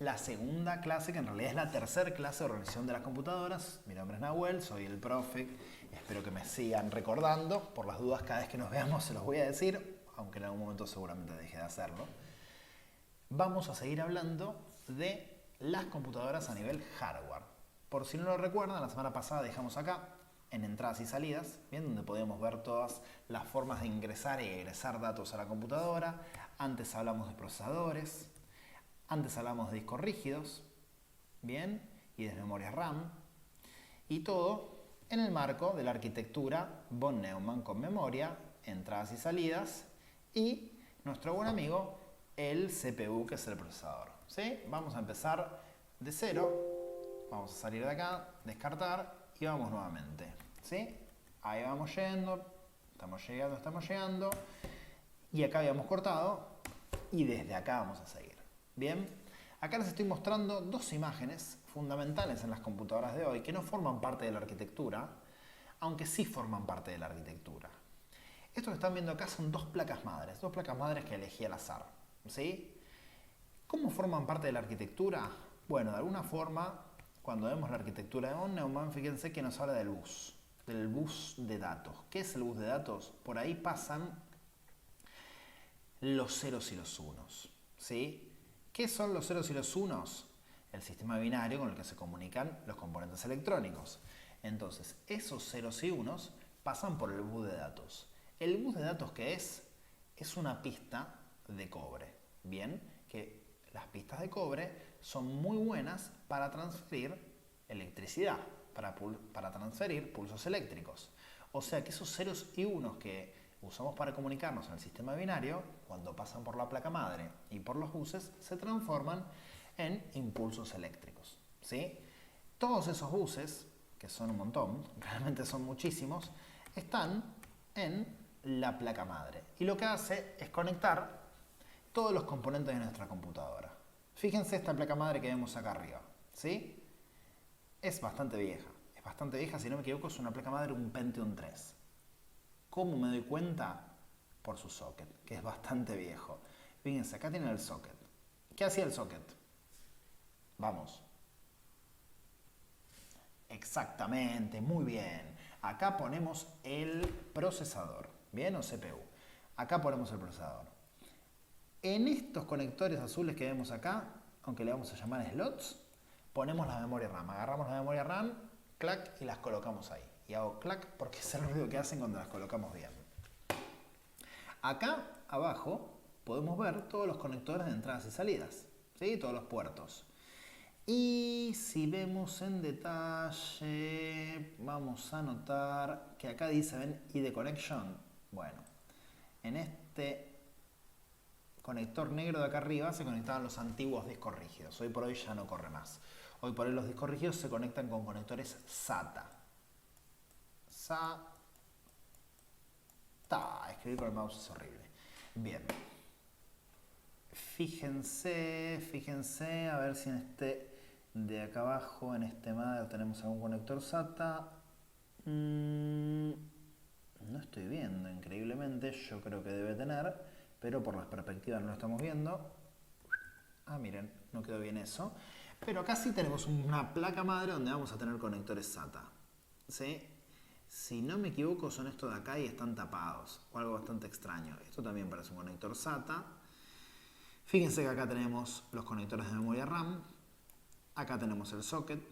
la segunda clase, que en realidad es la tercera clase de organización de las computadoras. Mi nombre es Nahuel, soy el profe. Espero que me sigan recordando. Por las dudas, cada vez que nos veamos se los voy a decir, aunque en algún momento seguramente deje de hacerlo. Vamos a seguir hablando de las computadoras a nivel hardware. Por si no lo recuerdan, la semana pasada dejamos acá en entradas y salidas, bien, donde podemos ver todas las formas de ingresar y egresar datos a la computadora. Antes hablamos de procesadores, antes hablamos de discos rígidos, bien, y de memorias RAM, y todo en el marco de la arquitectura von Neumann con memoria, entradas y salidas, y nuestro buen amigo, el CPU, que es el procesador. ¿Sí? Vamos a empezar de cero, vamos a salir de acá, descartar, y vamos nuevamente. ¿Sí? Ahí vamos yendo, estamos llegando, y acá habíamos cortado, y desde acá vamos a seguir. Bien, acá les estoy mostrando dos imágenes fundamentales en las computadoras de hoy que no forman parte de la arquitectura, aunque sí forman parte de la arquitectura. Esto que están viendo acá son dos placas madres que elegí al azar. ¿Sí? ¿Cómo forman parte de la arquitectura? Bueno, de alguna forma, cuando vemos la arquitectura de von Neumann, fíjense que nos habla del bus de datos. ¿Qué es el bus de datos? Por ahí pasan los ceros y los unos. ¿Sí? ¿Qué son los ceros y los unos? El sistema binario con el que se comunican los componentes electrónicos. Entonces, esos ceros y unos pasan por el bus de datos. ¿El bus de datos qué es? Es una pista de cobre. Bien, que las pistas de cobre son muy buenas para transferir electricidad, para transferir pulsos eléctricos. O sea que esos ceros y unos que usamos para comunicarnos en el sistema binario, cuando pasan por la placa madre y por los buses, se transforman en impulsos eléctricos. ¿Sí? Todos esos buses, que son un montón, realmente son muchísimos, están en la placa madre. Y lo que hace es conectar todos los componentes de nuestra computadora. Fíjense esta placa madre que vemos acá arriba. ¿Sí? Es bastante vieja. Si no me equivoco, es una placa madre, un Pentium 3. ¿Cómo me doy cuenta? Por su socket, que es bastante viejo. Fíjense, acá tienen el socket. ¿Qué hacía el socket? Vamos. Exactamente, muy bien. Acá ponemos el procesador, ¿bien? O CPU. Acá ponemos el procesador. En estos conectores azules que vemos acá, aunque le vamos a llamar slots, ponemos la memoria RAM. Agarramos la memoria RAM, clac, y las colocamos ahí. Y hago clac porque es el ruido que hacen cuando las colocamos bien. Acá abajo podemos ver todos los conectores de entradas y salidas, ¿sí? Todos los puertos. Y si vemos en detalle, vamos a notar que acá dice, ven, ID Connection. Bueno, en este conector negro de acá arriba se conectaban los antiguos discos rígidos. Hoy por hoy ya no corre más. Hoy por hoy los discos rígidos se conectan con conectores SATA. Escribir con el mouse es horrible. Bien. Fíjense, a ver si en este de acá abajo, en este madre, tenemos algún conector SATA. No estoy viendo, increíblemente. Yo creo que debe tener, pero por las perspectivas no lo estamos viendo. Miren, no quedó bien eso. Pero acá sí tenemos una placa madre donde vamos a tener conectores SATA. ¿Sí? Si no me equivoco, son estos de acá y están tapados, o algo bastante extraño. Esto también parece un conector SATA. Fíjense que acá tenemos los conectores de memoria RAM, acá tenemos el socket,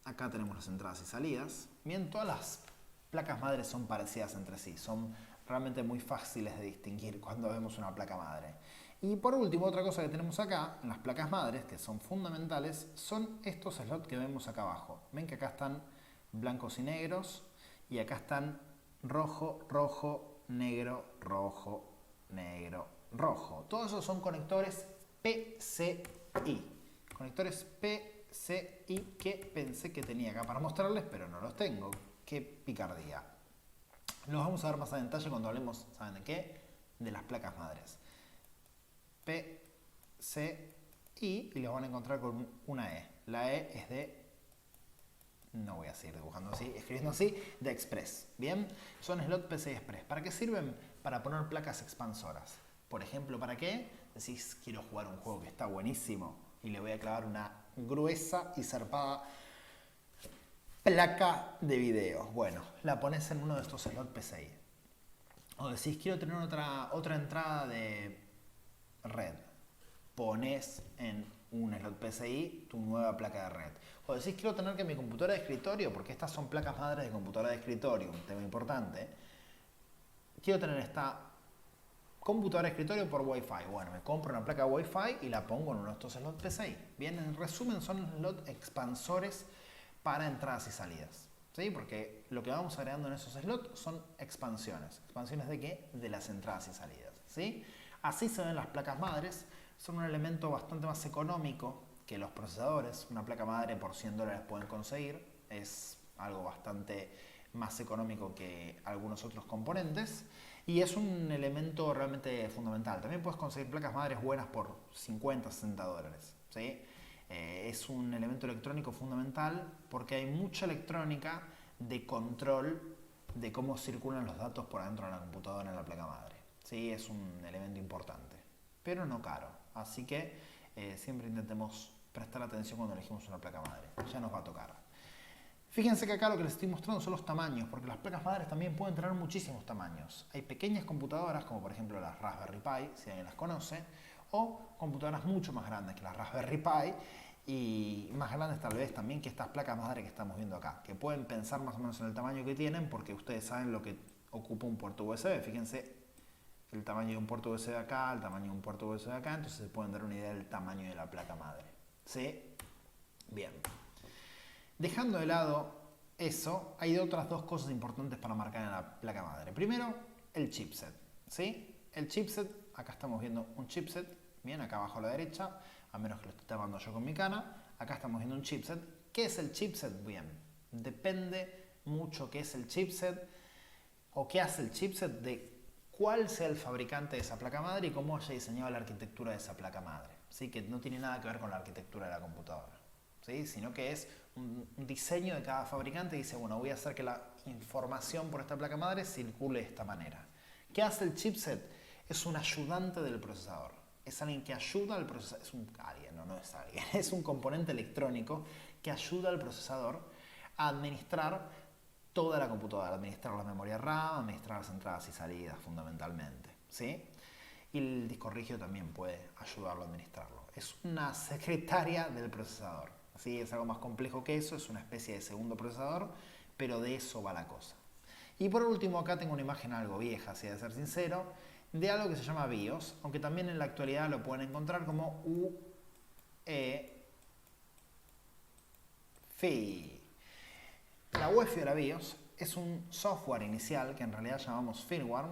acá tenemos las entradas y salidas. Bien, todas las placas madres son parecidas entre sí, son realmente muy fáciles de distinguir cuando vemos una placa madre. Y por último, otra cosa que tenemos acá, en las placas madres, que son fundamentales, son estos slots que vemos acá abajo. Ven que acá están blancos y negros, y acá están rojo, rojo, negro, rojo, negro, rojo. Todos esos son conectores PCI. Conectores PCI que pensé que tenía acá para mostrarles, pero no los tengo. ¡Qué picardía! Los vamos a ver más a detalle cuando hablemos, ¿saben de qué? De las placas madres. PCI, y los van a encontrar con una E. La E es de... No voy a seguir dibujando así, escribiendo así, de Express. ¿Bien? Son slot PCI Express. ¿Para qué sirven? Para poner placas expansoras. Por ejemplo, ¿para qué? Decís, quiero jugar un juego que está buenísimo. y le voy a clavar una gruesa y zarpada placa de video. Bueno, la pones en uno de estos slots PCI. O decís, quiero tener otra entrada de red. Pones en un slot PCI tu nueva placa de red. O decís, quiero tener que mi computadora de escritorio, porque estas son placas madres de computadora de escritorio, un tema importante. Quiero tener esta computadora de escritorio por Wi-Fi. Bueno, me compro una placa Wi-Fi y la pongo en uno de estos slots PCI. Bien, en resumen son slots expansores para entradas y salidas. ¿Sí? Porque lo que vamos agregando en esos slots son expansiones. ¿Expansiones de qué? De las entradas y salidas. ¿Sí? Así se ven las placas madres. Son un elemento bastante más económico que los procesadores. Una placa madre por $100 pueden conseguir. Es algo bastante más económico que algunos otros componentes. Y es un elemento realmente fundamental. También puedes conseguir placas madres buenas por $50, $60. ¿Sí? Es un elemento electrónico fundamental porque hay mucha electrónica de control de cómo circulan los datos por adentro de la computadora en la placa madre. ¿Sí? Es un elemento importante, pero no caro. Así que siempre intentemos prestar atención cuando elegimos una placa madre. Ya nos va a tocar. Fíjense que acá lo que les estoy mostrando son los tamaños, porque las placas madres también pueden tener muchísimos tamaños. Hay pequeñas computadoras, como por ejemplo las Raspberry Pi, si alguien las conoce, o computadoras mucho más grandes que las Raspberry Pi y más grandes tal vez también que estas placas madre que estamos viendo acá, que pueden pensar más o menos en el tamaño que tienen porque ustedes saben lo que ocupa un puerto USB. Fíjense el tamaño de un puerto USB acá, el tamaño de un puerto USB acá, entonces se pueden dar una idea del tamaño de la placa madre. ¿Sí? Bien. Dejando de lado eso, hay otras dos cosas importantes para marcar en la placa madre. Primero, el chipset. ¿Sí? El chipset, acá estamos viendo un chipset, bien, acá abajo a la derecha, a menos que lo esté tapando yo con mi cana. Acá estamos viendo un chipset. ¿Qué es el chipset? Bien, depende mucho qué es el chipset o qué hace el chipset de cuál sea el fabricante de esa placa madre y cómo haya diseñado la arquitectura de esa placa madre. ¿Sí? Que no tiene nada que ver con la arquitectura de la computadora, ¿sí? Sino que es un diseño de cada fabricante y dice, bueno, voy a hacer que la información por esta placa madre circule de esta manera. ¿Qué hace el chipset? Es un ayudante del procesador. Es alguien que ayuda al procesador. Es no es alguien. Es un componente electrónico que ayuda al procesador a administrar toda la computadora, administrar la memoria RAM, administrar las entradas y salidas fundamentalmente. ¿Sí? Y el disco rígido también puede ayudarlo a administrarlo. Es una secretaria del procesador. ¿Sí? Es algo más complejo que eso, es una especie de segundo procesador, pero de eso va la cosa. Y por último, acá tengo una imagen algo vieja, si he de ser sincero, de algo que se llama BIOS, aunque también en la actualidad lo pueden encontrar como UEFI. La UEFI o la BIOS es un software inicial que en realidad llamamos firmware,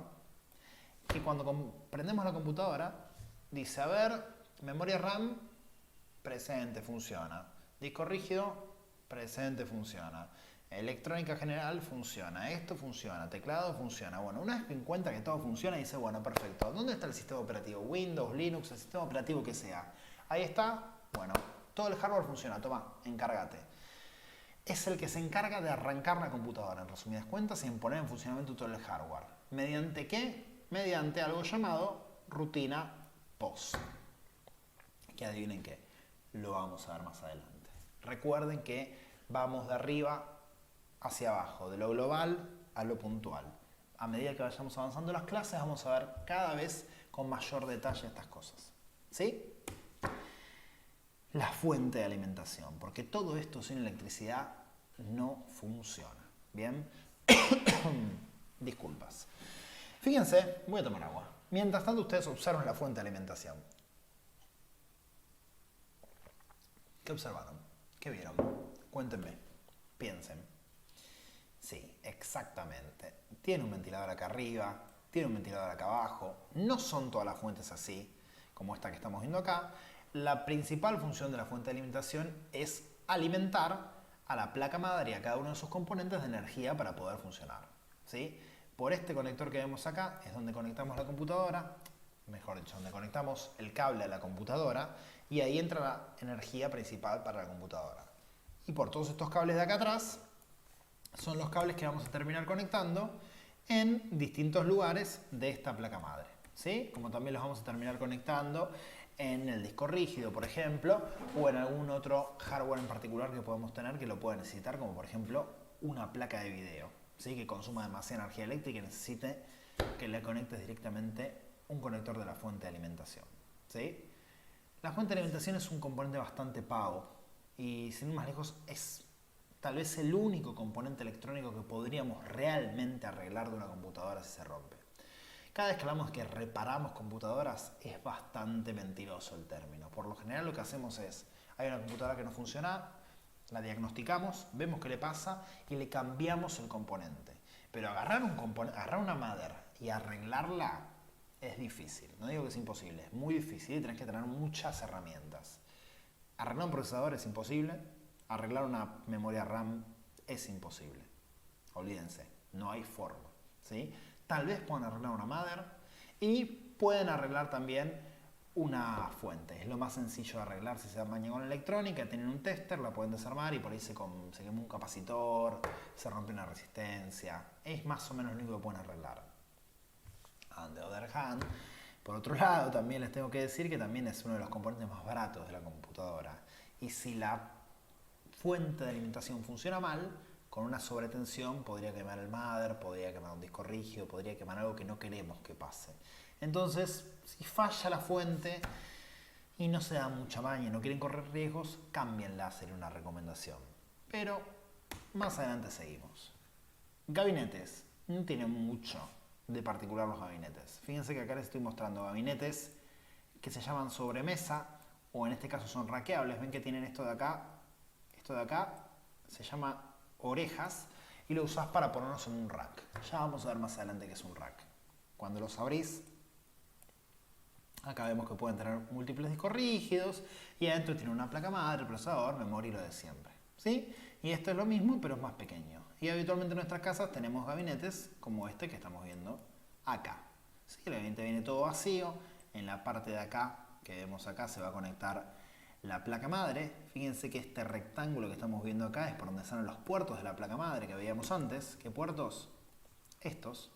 que cuando prendemos la computadora dice, a ver, memoria RAM, presente, funciona. Disco rígido, presente, funciona. Electrónica general, funciona. Esto funciona. Teclado, funciona. Bueno, una vez que encuentra que todo funciona, dice, bueno, perfecto. ¿Dónde está el sistema operativo? Windows, Linux, el sistema operativo que sea. Ahí está. Bueno, todo el hardware funciona. Toma, encárgate. Es el que se encarga de arrancar la computadora, en resumidas cuentas, y en poner en funcionamiento todo el hardware. ¿Mediante qué? Mediante algo llamado rutina POS. Que adivinen qué. Lo vamos a ver más adelante. Recuerden que vamos de arriba hacia abajo, de lo global a lo puntual. A medida que vayamos avanzando las clases, vamos a ver cada vez con mayor detalle estas cosas. ¿Sí? La fuente de alimentación, porque todo esto sin electricidad no funciona. ¿Bien? Disculpas. Fíjense, voy a tomar agua. Mientras tanto, ustedes observan la fuente de alimentación. ¿Qué observaron? ¿Qué vieron? Cuéntenme. Piensen. Sí, exactamente. Tiene un ventilador acá arriba, tiene un ventilador acá abajo. No son todas las fuentes así, como esta que estamos viendo acá. La principal función de la fuente de alimentación es alimentar a la placa madre y a cada uno de sus componentes de energía para poder funcionar. ¿Sí? Por este conector que vemos acá es donde conectamos la computadora, mejor dicho, donde conectamos el cable a la computadora y ahí entra la energía principal para la computadora. Y por todos estos cables de acá atrás son los cables que vamos a terminar conectando en distintos lugares de esta placa madre. ¿Sí? Como también los vamos a terminar conectando en el disco rígido, por ejemplo, o en algún otro hardware en particular que podemos tener que lo pueda necesitar, como por ejemplo una placa de video, ¿sí? Que consuma demasiada energía eléctrica y necesite que le conectes directamente un conector de la fuente de alimentación, ¿sí? La fuente de alimentación es un componente bastante pago y, sin ir más lejos, es tal vez el único componente electrónico que podríamos realmente arreglar de una computadora si se rompe. Cada vez que hablamos que reparamos computadoras es bastante mentiroso el término. Por lo general lo que hacemos es, hay una computadora que no funciona, la diagnosticamos, vemos qué le pasa y le cambiamos el componente. Pero agarrar una mother y arreglarla es difícil. No digo que es imposible, es muy difícil y tenés que tener muchas herramientas. Arreglar un procesador es imposible, arreglar una memoria RAM es imposible. Olvídense, no hay forma, ¿sí? Tal vez puedan arreglar una mother y pueden arreglar también una fuente. Es lo más sencillo de arreglar si se daña con electrónica. Tienen un tester, la pueden desarmar y por ahí se quema un capacitor, se rompe una resistencia. Es más o menos lo único que pueden arreglar. On the other hand, por otro lado, también les tengo que decir que también es uno de los componentes más baratos de la computadora. Y si la fuente de alimentación funciona mal, con una sobretensión podría quemar el mother, podría quemar un disco rígido, podría quemar algo que no queremos que pase. Entonces, si falla la fuente y no se da mucha maña y no quieren correr riesgos, cámbienla, sería una recomendación. Pero más adelante seguimos. Gabinetes. No tienen mucho de particular los gabinetes. Fíjense que acá les estoy mostrando gabinetes que se llaman sobremesa o en este caso son rackeables. Ven que tienen esto de acá se llama orejas y lo usás para ponernos en un rack. Ya vamos a ver más adelante qué es un rack. Cuando los abrís, acá vemos que pueden tener múltiples discos rígidos y adentro tiene una placa madre, procesador, memoria y lo de siempre, ¿sí? Y esto es lo mismo, pero es más pequeño. Y habitualmente en nuestras casas tenemos gabinetes como este que estamos viendo acá. ¿Sí? El gabinete viene todo vacío. En la parte de acá, que vemos acá, se va a conectar la placa madre. Fíjense que este rectángulo que estamos viendo acá es por donde salen los puertos de la placa madre que veíamos antes. ¿Qué puertos? Estos.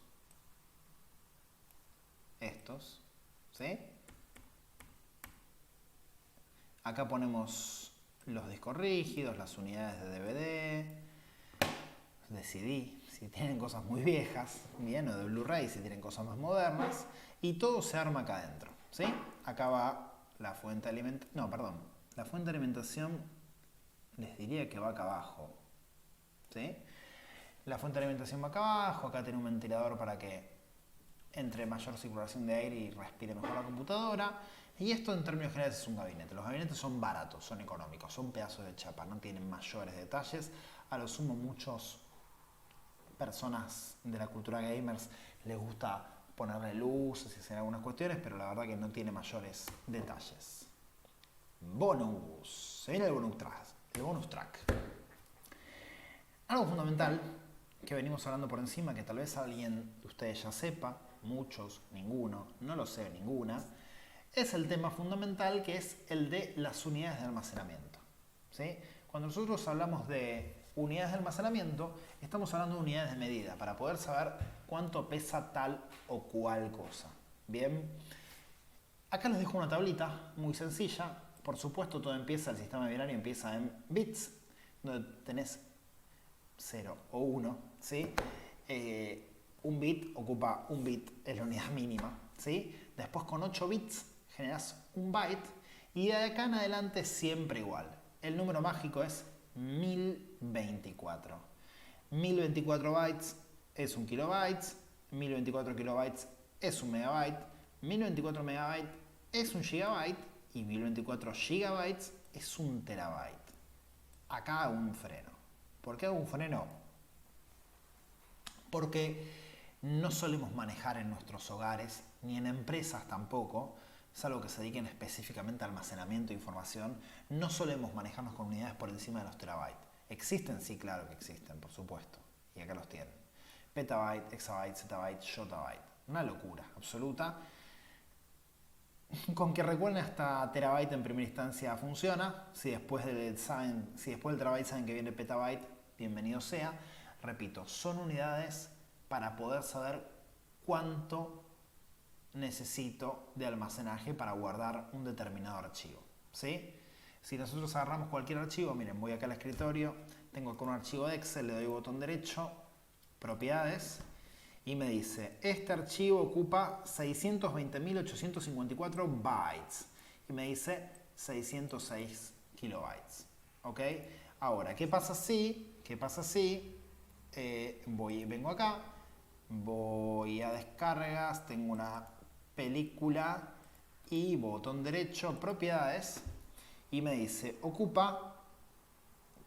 ¿Sí? Acá ponemos los discos rígidos, las unidades de DVD, de CD, si tienen cosas muy viejas, bien, o de Blu-ray si tienen cosas más modernas, y todo se arma acá adentro, ¿sí? Acá va la fuente de alimentación, no, perdón, la fuente de alimentación les diría que va acá abajo, ¿sí? La fuente de alimentación va acá abajo, acá tiene un ventilador para que entre mayor circulación de aire y respire mejor la computadora. Y esto en términos generales es un gabinete. Los gabinetes son baratos, son económicos, son pedazos de chapa, no tienen mayores detalles. A lo sumo muchas personas de la cultura gamers les gusta ponerle luces y hacer algunas cuestiones, pero la verdad que no tiene mayores detalles. Bonus. Se viene el bonus track. Algo fundamental que venimos hablando por encima, que tal vez alguien de ustedes ya sepa, muchos, ninguno, no lo sé, ninguna, es el tema fundamental que es el de las unidades de almacenamiento, ¿sí? Cuando nosotros hablamos de unidades de almacenamiento, estamos hablando de unidades de medida para poder saber cuánto pesa tal o cual cosa. Bien, acá les dejo una tablita muy sencilla. Por supuesto, todo empieza, el sistema binario empieza en bits, donde tenés 0 o 1, ¿sí? Un bit ocupa un bit, es la unidad mínima, ¿sí? Después con 8 bits generas un byte y de acá en adelante siempre igual. El número mágico es 1024. 1024 bytes es un kilobyte, 1024 kilobytes es un megabyte, 1024 megabytes es un gigabyte y 1024 gigabytes es un terabyte. Acá hago un freno. ¿Por qué hago un freno? Porque no solemos manejar en nuestros hogares, ni en empresas tampoco, salvo que se dediquen específicamente a almacenamiento de información, no solemos manejarnos con unidades por encima de los terabytes. ¿Existen? Sí, claro que existen, por supuesto. Y acá los tienen. Petabyte, exabyte, zettabyte, yottabyte. Una locura absoluta. Con que recuerden hasta terabyte en primera instancia funciona. Si después del terabyte saben que viene petabyte, bienvenido sea. Repito, son unidades para poder saber cuánto necesito de almacenaje para guardar un determinado archivo, ¿sí? Si nosotros agarramos cualquier archivo, miren, voy acá al escritorio, tengo acá un archivo de Excel, le doy botón derecho, propiedades, y me dice, este archivo ocupa 620.854 bytes, y me dice 606 kilobytes, ¿ok? Ahora, ¿qué pasa si? Vengo acá, voy a descargas, tengo una película y botón derecho, propiedades, y me dice, ocupa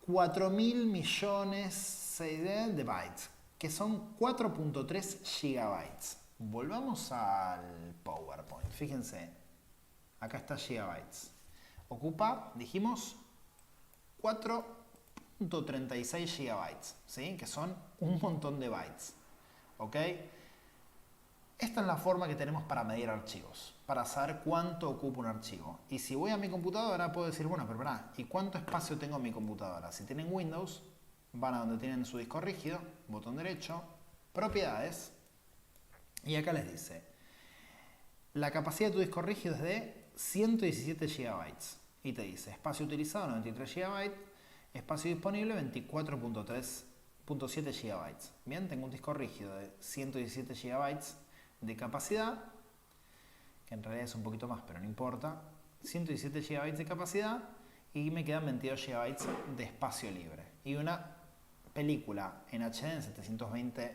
4.000 millones de bytes, que son 4.3 gigabytes. Volvamos al PowerPoint, fíjense, acá está gigabytes. Ocupa, dijimos, 4.36 gigabytes, ¿sí? Que son un montón de bytes, ¿ok? Esta es la forma que tenemos para medir archivos, para saber cuánto ocupa un archivo. Y si voy a mi computadora, puedo decir, bueno, pero pará, ¿y cuánto espacio tengo en mi computadora? Si tienen Windows, van a donde tienen su disco rígido, botón derecho, propiedades, y acá les dice, la capacidad de tu disco rígido es de 117 GB. Y te dice, espacio utilizado 93 GB, espacio disponible 24.7 GB. Bien, tengo un disco rígido de 117 GB de capacidad, que en realidad es un poquito más, pero no importa, 117 GB de capacidad y me quedan 22 GB de espacio libre. Y una película en HD en 720p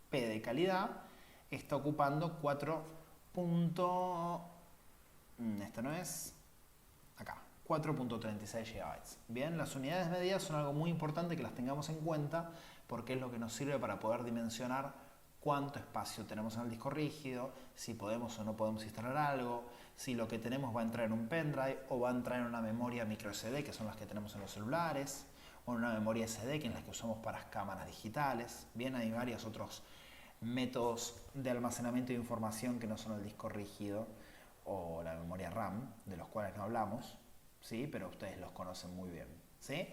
de calidad está ocupando 4.36 GB. Bien, las unidades medidas son algo muy importante que las tengamos en cuenta porque es lo que nos sirve para poder dimensionar cuánto espacio tenemos en el disco rígido, si podemos o no podemos instalar algo, si lo que tenemos va a entrar en un pendrive o va a entrar en una memoria micro SD, que son las que tenemos en los celulares, o en una memoria SD, que es la que usamos para las cámaras digitales. Bien, hay varios otros métodos de almacenamiento de información que no son el disco rígido o la memoria RAM, de los cuales no hablamos, ¿sí? Pero ustedes los conocen muy bien, ¿sí?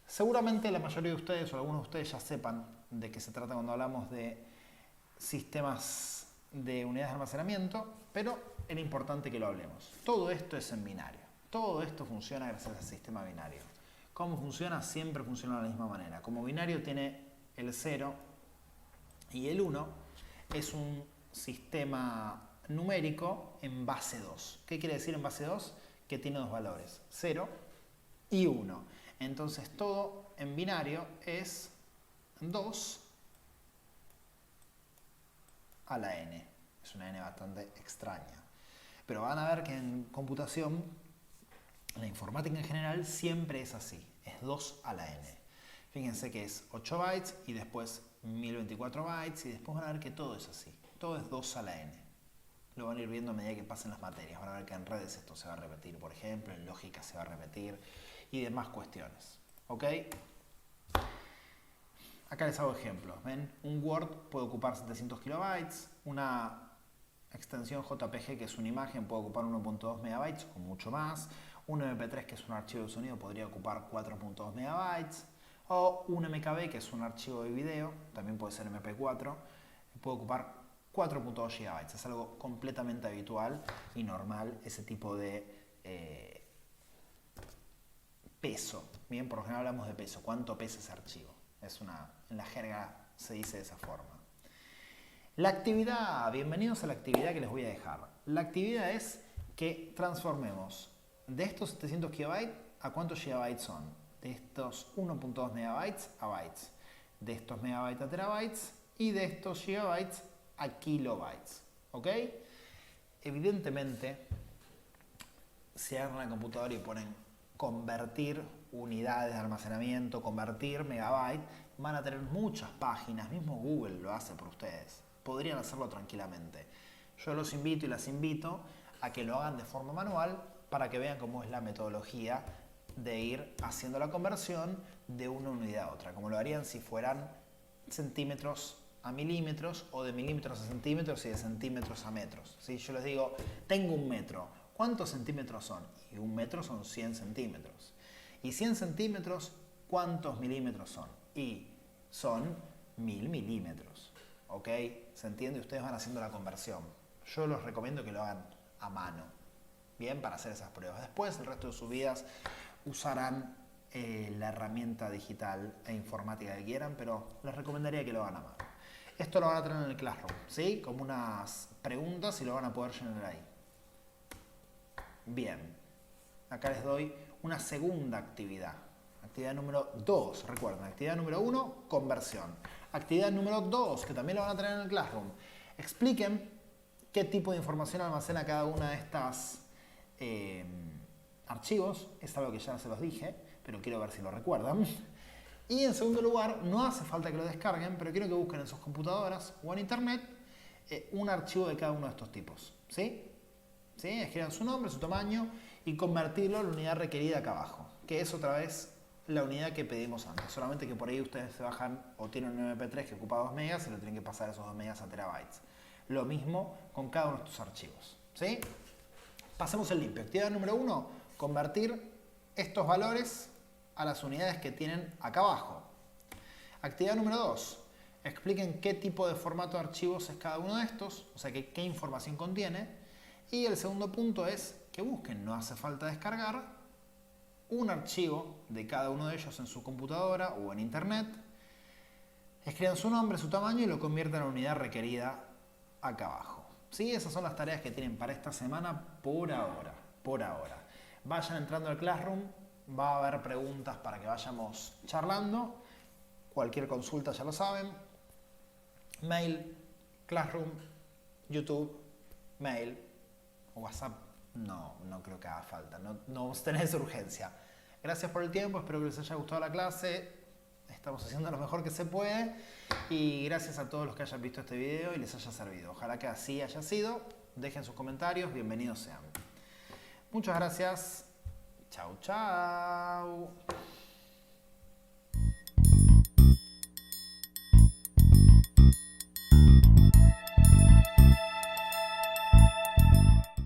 Seguramente la mayoría de ustedes o algunos de ustedes ya sepan de qué se trata cuando hablamos de sistemas de unidades de almacenamiento, pero era importante que lo hablemos. Todo esto es en binario. Todo esto funciona gracias al sistema binario. ¿Cómo funciona? Siempre funciona de la misma manera. Como binario tiene el 0 y el 1, es un sistema numérico en base 2. ¿Qué quiere decir en base 2? Que tiene dos valores, 0 y 1. Entonces todo en binario es 2 a la n. Es una n bastante extraña. Pero van a ver que en computación, la informática en general, siempre es así. Es 2 a la n. Fíjense que es 8 bytes y después 1024 bytes y después van a ver que todo es así. Todo es 2 a la n. Lo van a ir viendo a medida que pasen las materias. Van a ver que en redes esto se va a repetir, por ejemplo, en lógica se va a repetir y demás cuestiones. ¿Ok? Acá les hago ejemplos. ¿Ven? Un Word puede ocupar 700 kilobytes, una extensión JPG, que es una imagen, puede ocupar 1.2 megabytes o mucho más. Un MP3, que es un archivo de sonido, podría ocupar 4.2 megabytes. O un MKB, que es un archivo de video, también puede ser MP4, puede ocupar 4.2 gigabytes. Es algo completamente habitual y normal ese tipo de peso. Bien, por lo general hablamos de peso. ¿Cuánto pesa ese archivo? En la jerga se dice de esa forma. La actividad, bienvenidos a la actividad que les voy a dejar. La actividad es que transformemos de estos 700 kilobytes a cuántos gigabytes son. De estos 1.2 megabytes a bytes. De estos megabytes a terabytes. Y de estos gigabytes a kilobytes. ¿Ok? Evidentemente, si agarran la computadora y ponen convertir unidades de almacenamiento, convertir megabyte, van a tener muchas páginas, mismo Google lo hace por ustedes. Podrían hacerlo tranquilamente. Yo los invito y las invito a que lo hagan de forma manual para que vean cómo es la metodología de ir haciendo la conversión de una unidad a otra, como lo harían si fueran centímetros a milímetros o de milímetros a centímetros y de centímetros a metros. ¿Sí? Yo les digo, tengo un metro, ¿cuántos centímetros son? Y un metro son 100 centímetros. Y 100 centímetros, ¿cuántos milímetros son? Y son 1000 milímetros. ¿Ok? ¿Se entiende? Ustedes van haciendo la conversión. Yo los recomiendo que lo hagan a mano, bien, para hacer esas pruebas. Después, el resto de sus vidas usarán la herramienta digital e informática que quieran, pero les recomendaría que lo hagan a mano. Esto lo van a tener en el Classroom, ¿sí? Como unas preguntas y lo van a poder llenar ahí. Bien, acá les doy una segunda actividad. Actividad número 2, recuerden, actividad número 1, conversión. Actividad número 2, que también lo van a tener en el Classroom. Expliquen qué tipo de información almacena cada una de estas archivos. Es algo que ya se los dije, pero quiero ver si lo recuerdan. Y en segundo lugar, no hace falta que lo descarguen, pero quiero que busquen en sus computadoras o en internet un archivo de cada uno de estos tipos. ¿Sí? ¿Sí? Escriban su nombre, su tamaño y convertirlo en la unidad requerida acá abajo, que es otra vez la unidad que pedimos antes. Solamente que por ahí ustedes se bajan o tienen un MP3 que ocupa 2 megas y lo tienen que pasar esos 2 megas a terabytes. Lo mismo con cada uno de estos archivos. ¿Sí? Pasemos el limpio. Actividad número 1, convertir estos valores a las unidades que tienen acá abajo. Actividad número 2, expliquen qué tipo de formato de archivos es cada uno de estos, o sea, qué información contiene. Y el segundo punto es que busquen, no hace falta descargar, un archivo de cada uno de ellos en su computadora o en internet, escriban su nombre, su tamaño y lo conviertan en la unidad requerida acá abajo. ¿Sí? Esas son las tareas que tienen para esta semana por ahora. Por ahora. Vayan entrando al Classroom, va a haber preguntas para que vayamos charlando. Cualquier consulta ya lo saben. Mail, Classroom, YouTube, mail, WhatsApp. No creo que haga falta. No tenés urgencia. Gracias por el tiempo, espero que les haya gustado la clase. Estamos haciendo lo mejor que se puede. Y gracias a todos los que hayan visto este video y les haya servido. Ojalá que así haya sido. Dejen sus comentarios, bienvenidos sean. Muchas gracias. Chau, chau.